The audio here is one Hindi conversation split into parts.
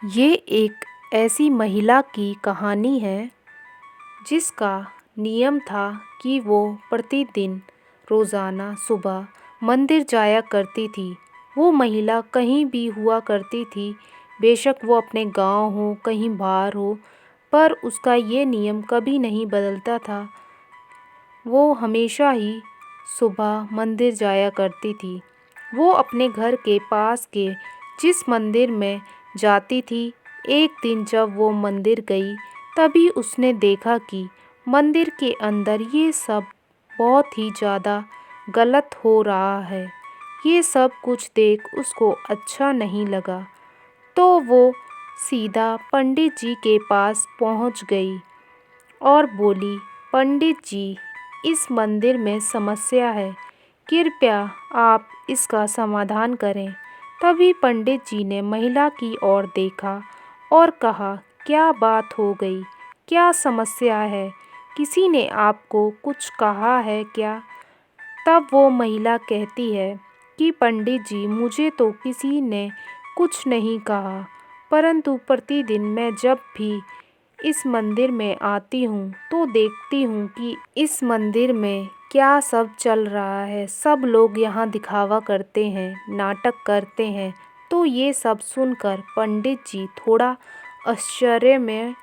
ये एक ऐसी महिला की कहानी है जिसका नियम था कि वो प्रतिदिन रोज़ाना सुबह मंदिर जाया करती थी। वो महिला कहीं भी हुआ करती थी, बेशक वो अपने गांव हो कहीं बाहर हो, पर उसका ये नियम कभी नहीं बदलता था। वो हमेशा ही सुबह मंदिर जाया करती थी। वो अपने घर के पास के जिस मंदिर में जाती थी, एक दिन जब वो मंदिर गई, तभी उसने देखा कि मंदिर के अंदर ये सब बहुत ही ज़्यादा गलत हो रहा है। ये सब कुछ देख उसको अच्छा नहीं लगा, तो वो सीधा पंडित जी के पास पहुंच गई और बोली, पंडित जी, इस मंदिर में समस्या है, कृपया आप इसका समाधान करें। तभी पंडित जी ने महिला की ओर देखा और कहा, क्या बात हो गई, क्या समस्या है, किसी ने आपको कुछ कहा है क्या? तब वो महिला कहती है कि पंडित जी, मुझे तो किसी ने कुछ नहीं कहा, परंतु प्रतिदिन मैं जब भी इस मंदिर में आती हूँ तो देखती हूँ कि इस मंदिर में क्या सब चल रहा है। सब लोग यहाँ दिखावा करते हैं, नाटक करते हैं। तो ये सब सुनकर पंडित जी थोड़ा आश्चर्य में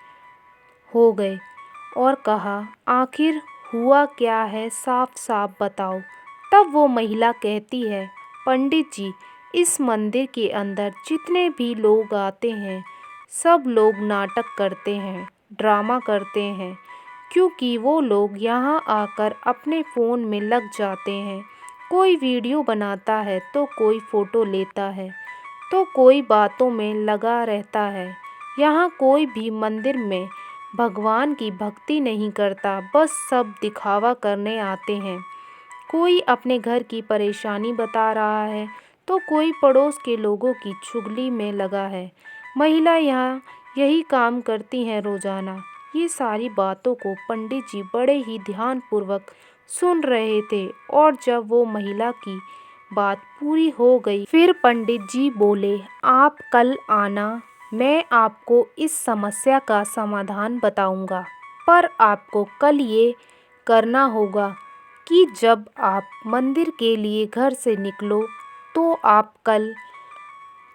हो गए और कहा, आखिर हुआ क्या है, साफ साफ बताओ। तब वो महिला कहती है, पंडित जी, इस मंदिर के अंदर जितने भी लोग आते हैं, सब लोग नाटक करते हैं, ड्रामा करते हैं, क्योंकि वो लोग यहाँ आकर अपने फ़ोन में लग जाते हैं। कोई वीडियो बनाता है तो कोई फ़ोटो लेता है, तो कोई बातों में लगा रहता है। यहाँ कोई भी मंदिर में भगवान की भक्ति नहीं करता, बस सब दिखावा करने आते हैं। कोई अपने घर की परेशानी बता रहा है तो कोई पड़ोस के लोगों की चुगली में लगा है। महिला यहाँ यही काम करती हैं रोजाना। ये सारी बातों को पंडित जी बड़े ही ध्यानपूर्वक सुन रहे थे और जब वो महिला की बात पूरी हो गई, फिर पंडित जी बोले, आप कल आना, मैं आपको इस समस्या का समाधान बताऊंगा। पर आपको कल ये करना होगा कि जब आप मंदिर के लिए घर से निकलो तो आप कल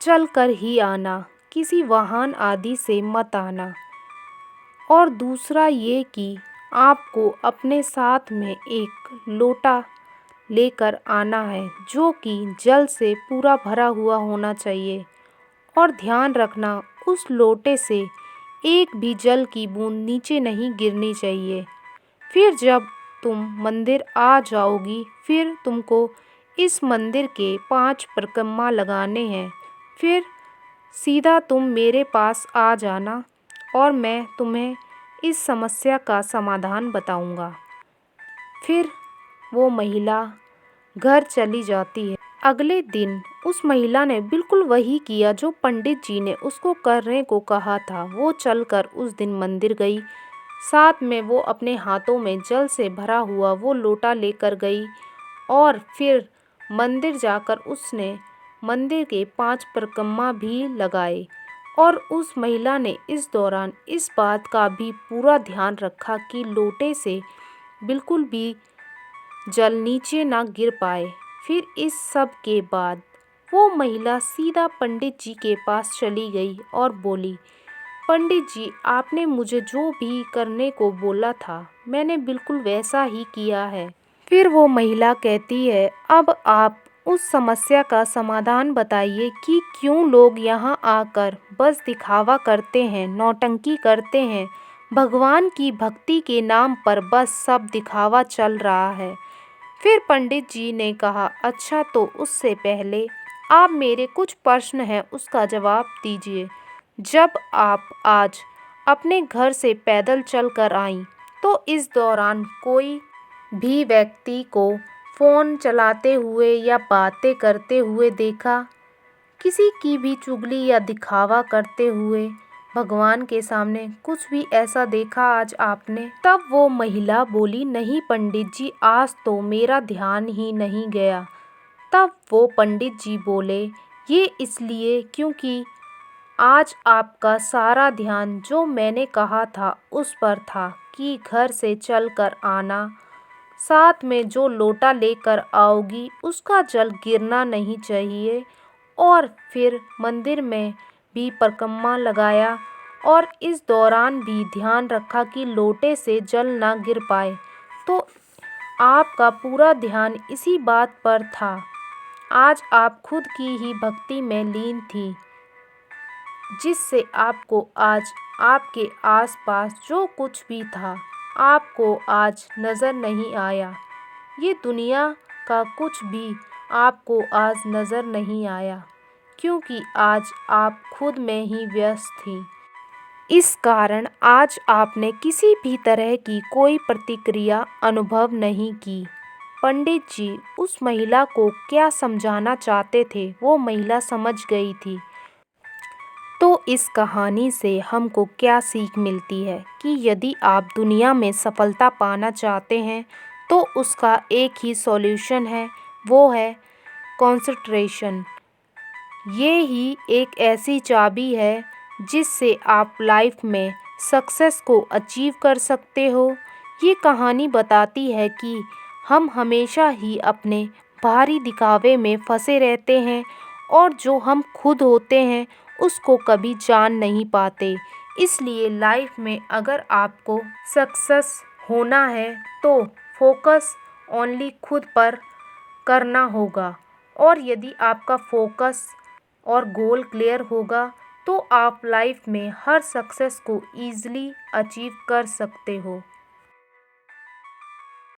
चलकर ही आना, किसी वाहन आदि से मत आना। और दूसरा ये कि आपको अपने साथ में एक लोटा लेकर आना है, जो कि जल से पूरा भरा हुआ होना चाहिए। और ध्यान रखना, उस लोटे से एक भी जल की बूंद नीचे नहीं गिरनी चाहिए। फिर जब तुम मंदिर आ जाओगी, फिर तुमको इस मंदिर के 5 परिक्रमा लगाने हैं। फिर सीधा तुम मेरे पास आ जाना और मैं तुम्हें इस समस्या का समाधान बताऊंगा। फिर वो महिला घर चली जाती है। अगले दिन उस महिला ने बिल्कुल वही किया जो पंडित जी ने उसको करने को कहा था। वो चलकर उस दिन मंदिर गई। साथ में वो अपने हाथों में जल से भरा हुआ वो लोटा लेकर गई और फिर मंदिर जाकर उसने मंदिर के 5 परिक्रमा भी लगाए। और उस महिला ने इस दौरान इस बात का भी पूरा ध्यान रखा कि लोटे से बिल्कुल भी जल नीचे ना गिर पाए। फिर इस सब के बाद वो महिला सीधा पंडित जी के पास चली गई और बोली, पंडित जी, आपने मुझे जो भी करने को बोला था, मैंने बिल्कुल वैसा ही किया है। फिर वो महिला कहती है, अब आप उस समस्या का समाधान बताइए कि क्यों लोग यहाँ आकर बस दिखावा करते हैं, नौटंकी करते हैं। भगवान की भक्ति के नाम पर बस सब दिखावा चल रहा है। फिर पंडित जी ने कहा, अच्छा, तो उससे पहले आप मेरे कुछ प्रश्न हैं, उसका जवाब दीजिए। जब आप आज अपने घर से पैदल चल कर आईं, तो इस दौरान कोई भी व्यक्ति को फ़ोन चलाते हुए या बातें करते हुए देखा? किसी की भी चुगली या दिखावा करते हुए भगवान के सामने कुछ भी ऐसा देखा आज आपने? तब वो महिला बोली, नहीं पंडित जी, आज तो मेरा ध्यान ही नहीं गया। तब वो पंडित जी बोले, ये इसलिए क्योंकि आज आपका सारा ध्यान जो मैंने कहा था उस पर था कि घर से चलकर आना, साथ में जो लोटा लेकर आओगी उसका जल गिरना नहीं चाहिए। और फिर मंदिर में भी परिक्रमा लगाया और इस दौरान भी ध्यान रखा कि लोटे से जल ना गिर पाए। तो आपका पूरा ध्यान इसी बात पर था। आज आप खुद की ही भक्ति में लीन थी, जिससे आपको आज आपके आसपास जो कुछ भी था आपको आज नज़र नहीं आया। ये दुनिया का कुछ भी आपको आज नज़र नहीं आया, क्योंकि आज आप खुद में ही व्यस्त थी। इस कारण आज आपने किसी भी तरह की कोई प्रतिक्रिया अनुभव नहीं की। पंडित जी उस महिला को क्या समझाना चाहते थे वो महिला समझ गई थी। तो इस कहानी से हमको क्या सीख मिलती है कि यदि आप दुनिया में सफलता पाना चाहते हैं तो उसका एक ही सॉल्यूशन है, वो है कंसंट्रेशन। ये ही एक ऐसी चाबी है जिससे आप लाइफ में सक्सेस को अचीव कर सकते हो। ये कहानी बताती है कि हम हमेशा ही अपने बाहरी दिखावे में फंसे रहते हैं और जो हम खुद होते हैं उसको कभी जान नहीं पाते। इसलिए लाइफ में अगर आपको सक्सेस होना है तो फोकस ओनली खुद पर करना होगा। और यदि आपका फोकस और गोल क्लियर होगा तो आप लाइफ में हर सक्सेस को ईज़िली अचीव कर सकते हो।